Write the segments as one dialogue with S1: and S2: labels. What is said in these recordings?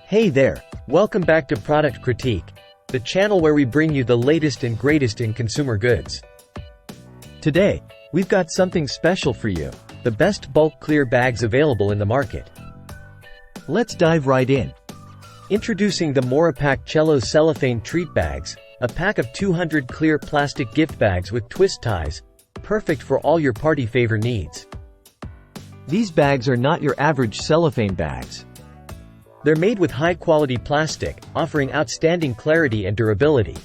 S1: Hey there, welcome back to Product Critique, the channel where we bring you the latest and greatest in consumer goods. Today, we've got something special for you, the best bulk clear bags available in the market. Let's dive right in. Introducing the Morepack Cello Cellophane Treat Bags, a pack of 200 clear plastic gift bags with twist ties, perfect for all your party favor needs.
S2: These bags are not your average cellophane bags.
S1: They're made with high-quality plastic, offering outstanding clarity and durability.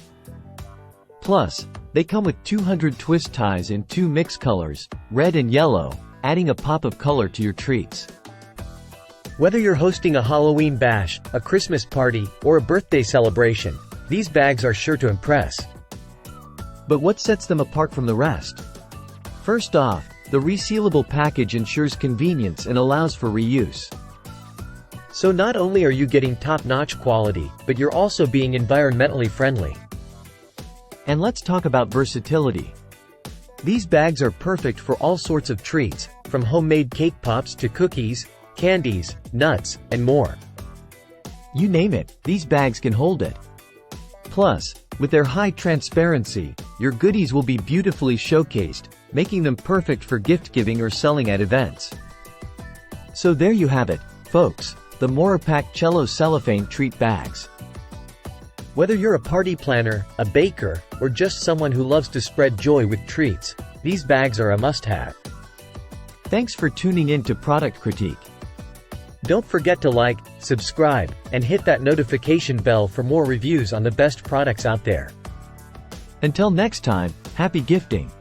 S2: Plus, they come with 200 twist ties in 2 mix colors, red and yellow, adding a pop of color to your treats.
S1: Whether you're hosting a Halloween bash, a Christmas party, or a birthday celebration, these bags are sure to impress.
S2: But what sets them apart from the rest? First off, the resealable package ensures convenience and allows for reuse.
S1: So not only are you getting top-notch quality, but you're also being environmentally friendly.
S2: And let's talk about versatility.
S1: These bags are perfect for all sorts of treats, from homemade cake pops to cookies, candies, nuts, and more.
S2: You name it, these bags can hold it. Plus, with their high transparency, your goodies will be beautifully showcased, making them perfect for gift giving or selling at events. So there you have it, folks. The Morepack Cello Cellophane Treat Bags.
S1: Whether you're a party planner, a baker, or just someone who loves to spread joy with treats, these bags are a must-have.
S2: Thanks for tuning in to Product Critique.
S1: Don't forget to like, subscribe, and hit that notification bell for more reviews on the best products out there.
S2: Until next time, happy gifting!